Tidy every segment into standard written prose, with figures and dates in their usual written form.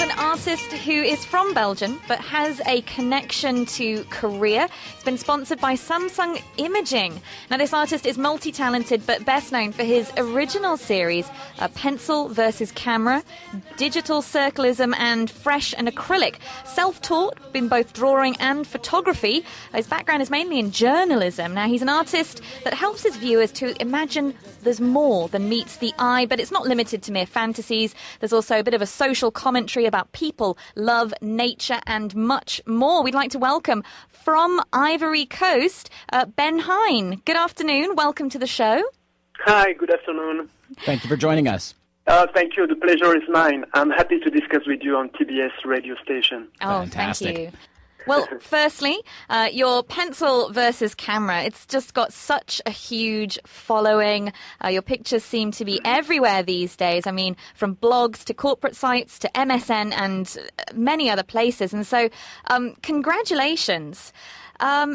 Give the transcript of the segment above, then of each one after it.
have an artist who is from Belgium but has a connection to Korea. It's been sponsored by Samsung Imaging. Now, this artist is multi-talented but best known for his original series, Pencil versus Camera, Digital Circleism and Fresh and Acrylic. Self-taught in both drawing and photography. His background is mainly in journalism. Now, he's an artist that helps his viewers to imagine there's more than meets the eye, but it's not limited to mere fantasies. There's also a bit of a social commentary about people, love, nature, and much more. We'd like to welcome from Ivory Coast, Ben Heine. Good afternoon. Welcome to the show. Hi, good afternoon. Thank you for joining us. Thank you. The pleasure is mine. I'm happy to discuss with you on TBS radio station. Oh, Fantastic. Thank you. Well, firstly, your Pencil versus Camera, it's just got such a huge following. Your pictures seem to be everywhere these days. I mean, from blogs to corporate sites to MSN and many other places. And so, congratulations. Now,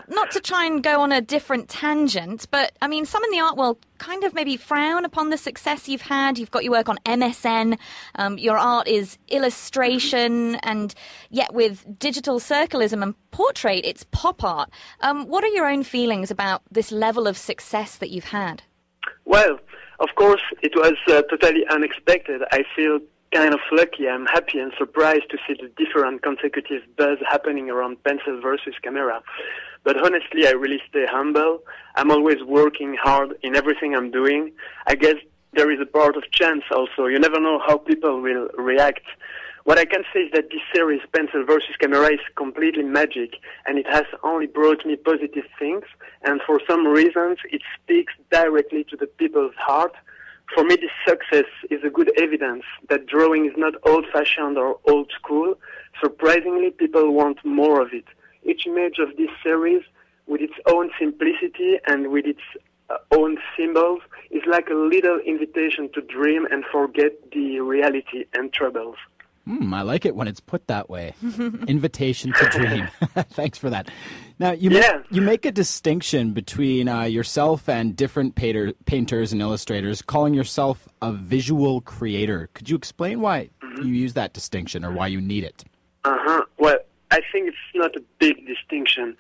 not to try and go on a different tangent, but, I mean, some in the art world kind of maybe frown upon the success you've had. You've got your work on MSN. Your art is illustration, and yet with digital circleism and portrait, it's pop art. What are your own feelings about this level of success that you've had? Well, of course, it was totally unexpected. I feel kind of lucky. I'm happy and surprised to see the different consecutive buzz happening around Pencil versus Camera. But honestly, I really stay humble. I'm always working hard in everything I'm doing. I guess there is a part of chance also. You never know how people will react. What I can say is that this series, Pencil versus Camera, is completely magic, and it has only brought me positive things, and for some reasons, it speaks directly to the people's heart. For me, this success is a good evidence that drawing is not old-fashioned or old school. Surprisingly, people want more of it. Each image of this series, with its own simplicity and with its own symbols, is like a little invitation to dream and forget the reality and troubles. I like it when it's put that way. Invitation to dream. Thanks for that. Now, you make a distinction between yourself and different painters and illustrators, calling yourself a visual creator. Could you explain why you use that distinction or why you need it? Well, I think it's not a big distinction.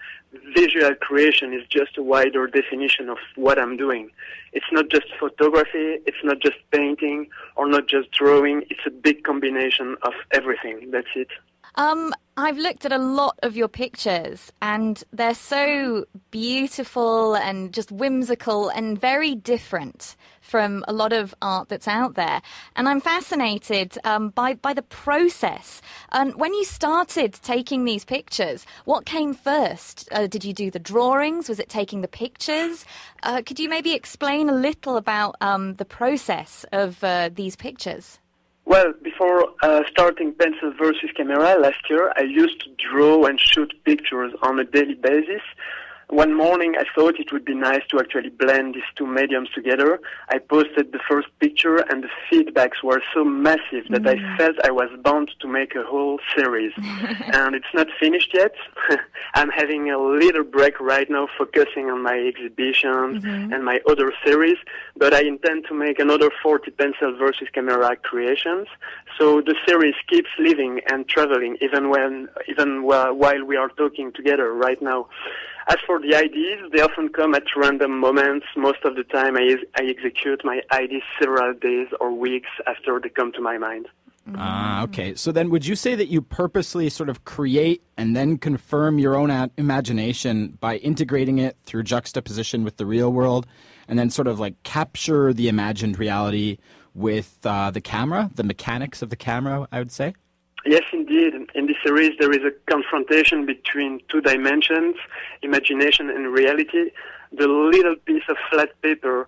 Visual creation is just a wider definition of what I'm doing. It's not just photography, it's not just painting, or not just drawing. It's a big combination of everything. That's it. I've looked at a lot of your pictures, and they're so beautiful and just whimsical and very different from a lot of art that's out there. And I'm fascinated by the process. And when you started taking these pictures, what came first? Did you do the drawings? Was it taking the pictures? Could you maybe explain a little about the process of these pictures? Well, before starting Pencil versus Camera last year, I used to draw and shoot pictures on a daily basis. One morning, I thought it would be nice to actually blend these two mediums together. I posted the first picture, and the feedbacks were so massive that I felt I was bound to make a whole series. And it's not finished yet. I'm having a little break right now, focusing on my exhibitions and my other series, but I intend to make another 40 Pencil versus Camera creations. So the series keeps living and traveling, even while we are talking together right now. As for the ideas, they often come at random moments. Most of the time, I execute my ideas several days or weeks after they come to my mind. Okay. So then would you say that you purposely sort of create and then confirm your own imagination by integrating it through juxtaposition with the real world, and then sort of like capture the imagined reality with the camera, the mechanics of the camera, I would say? Yes, indeed. In this series, there is a confrontation between two dimensions, imagination and reality. The little piece of flat paper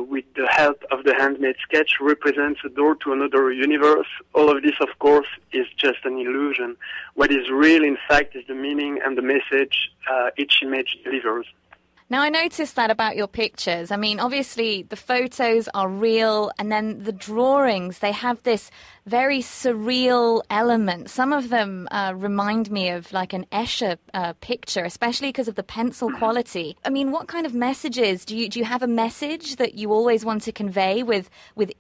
with the help of the handmade sketch represents a door to another universe. All of this, of course, is just an illusion. What is real, in fact, is the meaning and the message each image delivers. Now, I noticed that about your pictures. I mean, obviously, the photos are real, and then the drawings, they have this very surreal elements. Some of them remind me of like an Escher picture, especially because of the pencil quality. I mean, what kind of messages do you have a message that you always want to convey with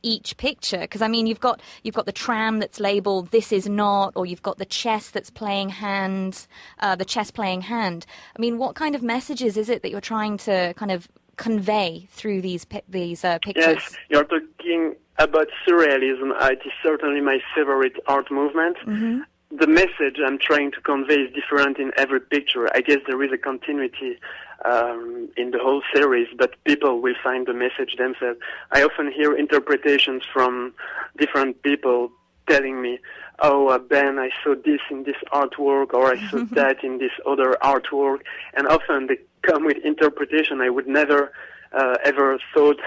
each picture? Because I mean, you've got the tram that's labeled "This is not," or you've got the chess that's playing hand, the chess playing hand. I mean, what kind of messages is it that you're trying to kind of convey through these pictures? Yes, you're talking about surrealism. It is certainly my favorite art movement. Mm-hmm. The message I'm trying to convey is different in every picture. I guess there is a continuity in the whole series, but people will find the message themselves. I often hear interpretations from different people telling me, "Oh, Ben, I saw this in this artwork," or "I saw that in this other artwork," and often they come with interpretation I would never ever thought